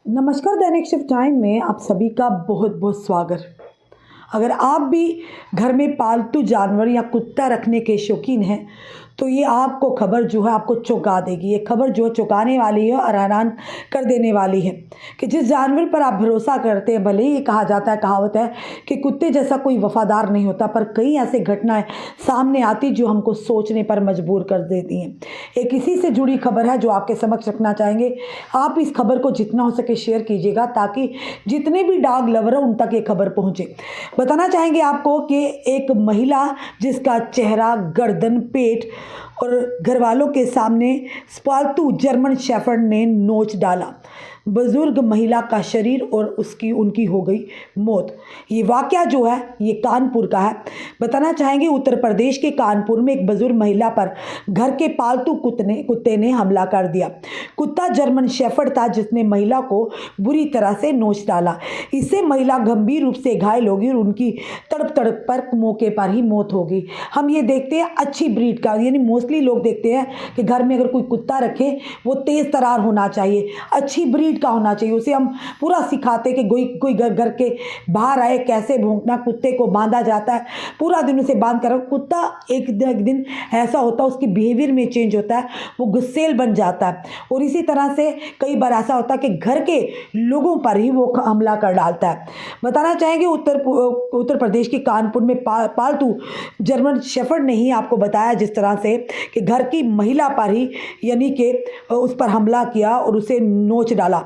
नमस्कार, दैनिक shift time में आप सभी का बहुत बहुत स्वागत। अगर आप भी घर में पालतू जानवर या कुत्ता रखने के शौकीन हैं तो ये आपको खबर जो है आपको चौंका देगी। ये खबर जो है चौंकाने वाली है और हैरान कर देने वाली है कि जिस जानवर पर आप भरोसा करते हैं, भले ही ये कहा जाता है, कहावत है कि कुत्ते जैसा कोई वफादार नहीं होता, पर कई ऐसे घटनाएं सामने आती जो हमको सोचने पर मजबूर कर देती हैं। एक इसी से जुड़ी खबर है जो आपके समक्ष रखना चाहेंगे। आप इस खबर को जितना हो सके शेयर कीजिएगा ताकि जितने भी डॉग लवर हैं उन तक ये खबर पहुंचे। बताना चाहेंगे आपको कि एक महिला जिसका चेहरा, गर्दन, पेट और घरवालों के सामने पालतू जर्मन शेफर्ड ने नोच डाला। बुजुर्ग महिला का शरीर और उनकी हो गई मौत। ये वाकया जो है ये कानपुर का है। बताना चाहेंगे उत्तर प्रदेश के कानपुर में एक बुजुर्ग महिला पर घर के पालतू कुत्ते ने हमला कर दिया। कुत्ता जर्मन शेफर्ड था जिसने महिला को बुरी तरह से नोच डाला। इससे महिला गंभीर रूप से घायल होगी और उनकी तड़प तड़प पर मौके पर ही मौत होगी। हम ये देखते हैं अच्छी ब्रीड का, यानी मोस्टली लोग देखते हैं कि घर में अगर कोई कुत्ता रखे वो तेज तरार होना चाहिए, अच्छी ब्रीड का होना चाहिए। उसे हम पूरा सिखाते कि कोई घर के बाहर आए कैसे भौंकना, कुत्ते को बांधा जाता है, पूरा दिन उसे बांध कर। कुत्ता एक दिन ऐसा होता है, उसकी बिहेवियर में चेंज होता है, वो गुस्सेल बन जाता है और इसी तरह से कई बार ऐसा होता है कि घर के लोगों पर ही वो हमला कर डालता है। बताना चाहेंगे उत्तर प्रदेश के कानपुर में पालतू जर्मन शेफर्ड ने ही आपको बताया जिस तरह से कि घर की महिला पर ही यानी कि उस पर हमला किया और उसे नोच डाला।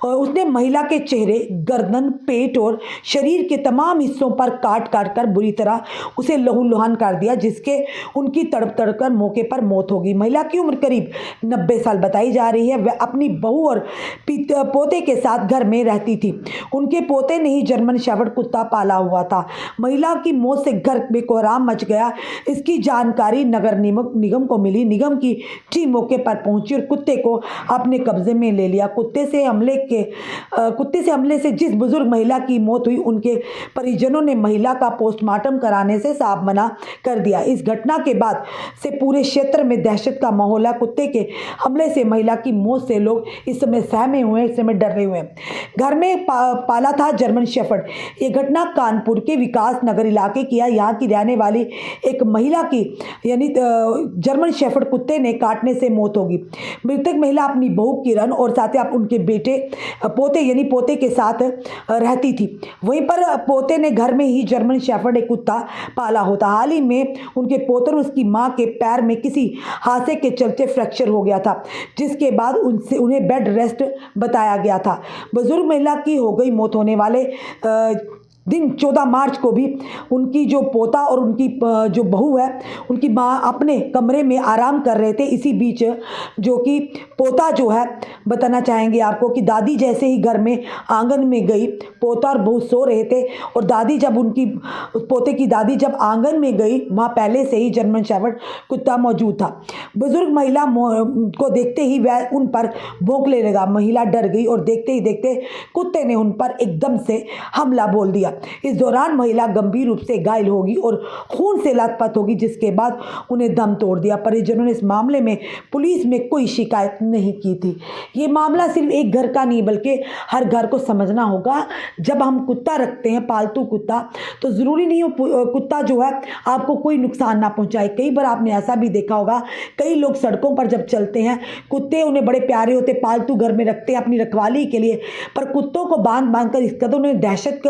और उसने महिला के चेहरे, गर्दन, पेट और शरीर के तमाम हिस्सों पर काट काट कर बुरी तरह उसे लहूलुहान कर दिया, जिसके उनकी तड़प तड़प कर मौके पर मौत होगी। महिला की उम्र करीब 90 साल बताई जा रही है। वह अपनी बहू और पोते के साथ घर में रहती थी। उनके पोते ने ही जर्मन शेफर्ड कुत्ता पाला हुआ था। महिला की मौत से घर में कोहराम मच गया। इसकी जानकारी नगर निगम को मिली। निगम की टीम मौके पर पहुंची और कुत्ते को अपने कब्जे में ले लिया। कुत्ते से हमले से जिस बुजुर्ग महिला की मौत हुई उनके परिजनों ने महिला का पोस्टमार्टम कराने से साफ मना कर दिया। इस घटना के बाद से पूरे क्षेत्र में दहशत का माहौल है। कुत्ते के हमले से महिला की मौत से लोग इस समय सहमे हुए हैं, इस समय डरे हुए हैं। घर में पाला था जर्मन शेफर्ड। ये घटना कानपुर के विकास नगर इलाके की है। यहाँ की रहने वाली एक महिला की यानी जर्मन शेफर्ड कुत्ते ने काटने से मौत होगी। मृतक महिला अपनी बहू किरण और साथ ही उनके बेटे पोते के साथ रहती थी। वहीं पर पोते ने घर में ही जर्मन शेफर्ड एक कुत्ता पाला होता। हाल ही में उनके पोते और उसकी मां के पैर में किसी हादसे के चलते फ्रैक्चर हो गया था, जिसके बाद उन्हें बेड रेस्ट बताया गया था। बुजुर्ग महिला की हो गई मौत होने वाले दिन 14 मार्च को भी उनकी जो पोता और उनकी जो बहू है उनकी माँ अपने कमरे में आराम कर रहे थे। इसी बीच जो कि पोता जो है बताना चाहेंगे आपको कि दादी जैसे ही घर में आंगन में गई, पोता और बहू सो रहे थे और दादी जब उनकी पोते की दादी जब आंगन में गई वहाँ पहले से ही जर्मन शेफर्ड कुत्ता मौजूद था। बुजुर्ग महिला को देखते ही वह उन पर भौंकने लगा। महिला डर गई और देखते ही देखते कुत्ते ने उन पर एकदम से हमला बोल दिया। इस दौरान महिला गंभीर रूप से घायल होगी और खून से लथपथ होगी, जिसके बाद उन्हें दम तोड़ दिया। परिजनों ने इस मामले में पुलिस में कोई शिकायत नहीं की थी। ये मामला सिर्फ एक घर का नहीं बल्कि हर घर को समझना होगा। जब हम कुत्ता रखते हैं, पालतू कुत्ता, तो ज़रूरी नहीं हो कुत्ता जो है आपको कोई नुकसान ना पहुंचाए। कई बार आपने ऐसा भी देखा होगा, कई लोग सड़कों पर जब चलते हैं, कुत्ते उन्हें बड़े प्यारे होते, पालतू घर में रखते हैं अपनी रखवाली के लिए, पर कुत्तों को बांध कर इस कदर उन्हें दहशत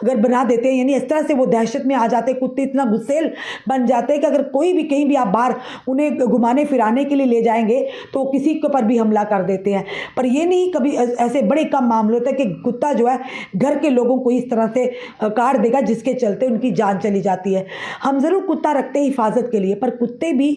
अगर बना देते हैं, यानी इस तरह से वो दहशत में आ जाते हैं, कुत्ते इतना गुस्सेल बन जाते हैं कि अगर कोई भी कहीं भी आप बाहर उन्हें घुमाने फिराने के लिए ले जाएंगे तो किसी के पर भी हमला कर देते हैं। पर ये नहीं, कभी ऐसे बड़े कम मामले होते हैं कि कुत्ता जो है घर के लोगों को इस तरह से काट देगा जिसके चलते उनकी जान चली जाती है। हम ज़रूर कुत्ता रखते हैं हिफाजत के लिए, पर कुत्ते भी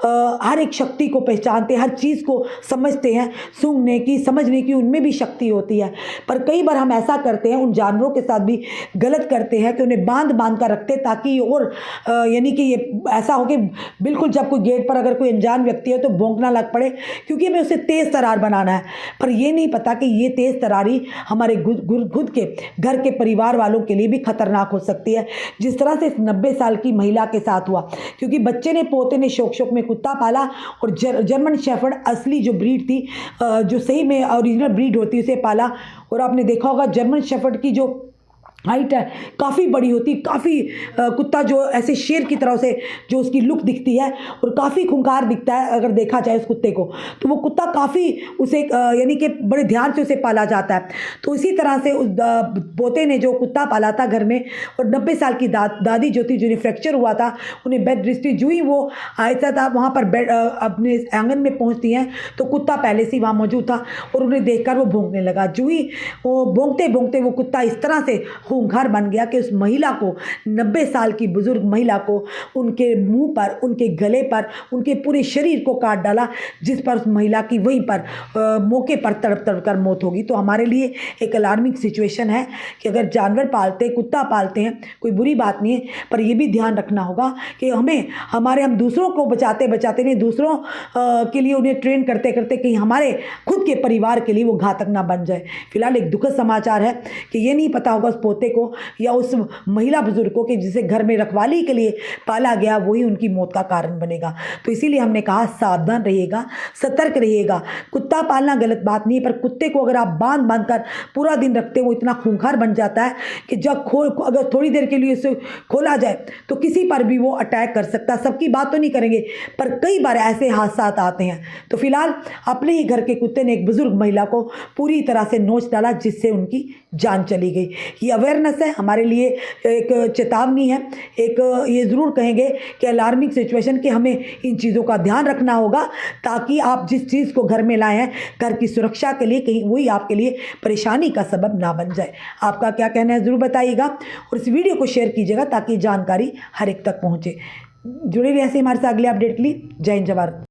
हर एक शक्ति को पहचानते हैं, हर चीज़ को समझते हैं, सूंघने की, समझने की उनमें भी शक्ति होती है। पर कई बार हम ऐसा करते हैं, उन जानवरों के साथ भी गलत करते हैं कि उन्हें बांध कर रखते ताकि और यानी कि ये ऐसा हो कि बिल्कुल जब कोई गेट पर अगर कोई अनजान व्यक्ति है तो भौंकना लग पड़े, क्योंकि हमें उसे तेज़ तरार बनाना है। है, पर ये नहीं पता कि ये तेज़ तरारी हमारे खुद के घर के परिवार वालों के लिए भी खतरनाक हो सकती है, जिस तरह से इस 90 साल की महिला के साथ हुआ। क्योंकि बच्चे ने, पोते ने शौक शौक में कुत्ता पाला और जर्मन शेफर्ड असली जो ब्रीड थी, जो सही में ओरिजिनल ब्रीड होती है, उसे पाला। और आपने देखा होगा जर्मन शेफर्ड की जो हाइट है काफ़ी बड़ी होती, काफ़ी कुत्ता जो ऐसे शेर की तरह से जो उसकी लुक दिखती है और काफ़ी खूंखार दिखता है अगर देखा जाए उस कुत्ते को, तो वो कुत्ता काफ़ी उसे यानी कि बड़े ध्यान से उसे पाला जाता है। तो इसी तरह से उस पोते ने जो कुत्ता पाला था घर में, और 90 साल की दादी जो थी, जिन्हें फ्रैक्चर हुआ था, उन्हें बेड रेस्ट थी, जो ही वो आयसा था वहाँ पर बेड अपने आंगन में पहुँचती हैं तो कुत्ता पहले से ही वहाँ मौजूद था और उन्हें देखकर वो भौंकने लगा। जो ही वो भौंकते भौंकते वो कुत्ता इस तरह से खूंखार बन गया कि उस महिला को, 90 साल की बुजुर्ग महिला को, उनके मुंह पर, उनके गले पर, उनके पूरे शरीर को काट डाला, जिस पर उस महिला की वहीं पर मौके पर तड़प तड़प कर मौत होगी। तो हमारे लिए एक अलार्मिंग सिचुएशन है कि अगर जानवर पालते हैं, कुत्ता पालते हैं, कोई बुरी बात नहीं है, पर यह भी ध्यान रखना होगा कि हम दूसरों को बचाते बचाते नहीं, दूसरों के लिए उन्हें ट्रेन करते करते कहीं हमारे खुद के परिवार के लिए वो घातक ना बन जाए। फिलहाल एक दुखद समाचार है कि ये नहीं पता होगा उस पोते को या उस महिला बुजुर्ग को कि जिसे घर में रखवाली के लिए पाला गया वही उनकी मौत का कारण बनेगा। तो इसीलिए हमने कहा सावधान रहिएगा, सतर्क रहिएगा। कुत्ता पालना गलत बात नहीं है, पर कुत्ते को अगर आप बांध बांध कर पूरा दिन रखते, वो इतना खूंखार बन जाता है कि जब अगर थोड़ी देर के लिए उसे खोला जाए तो किसी पर भी वो अटैक कर सकता है। सबकी बात तो नहीं करेंगे, पर कई बार ऐसे हादसा आते हैं। तो फिलहाल अपने ही घर के कुत्ते ने एक बुजुर्ग महिला को पूरी तरह से नोच डाला, जिससे उनकी जान चली गई। ये अवेयरनेस है हमारे लिए, एक चेतावनी है, एक ये ज़रूर कहेंगे कि अलार्मिंग सिचुएशन कि हमें इन चीज़ों का ध्यान रखना होगा, ताकि आप जिस चीज़ को घर में लाए हैं घर की सुरक्षा के लिए, कहीं वही आपके लिए परेशानी का सबब ना बन जाए। आपका क्या कहना है ज़रूर बताइएगा और इस वीडियो को शेयर कीजिएगा ताकि जानकारी हर एक तक पहुँचे। जुड़े रहिए ऐसे हमारे साथ अगले अपडेट के लिए। जय हिंद, जय भारत।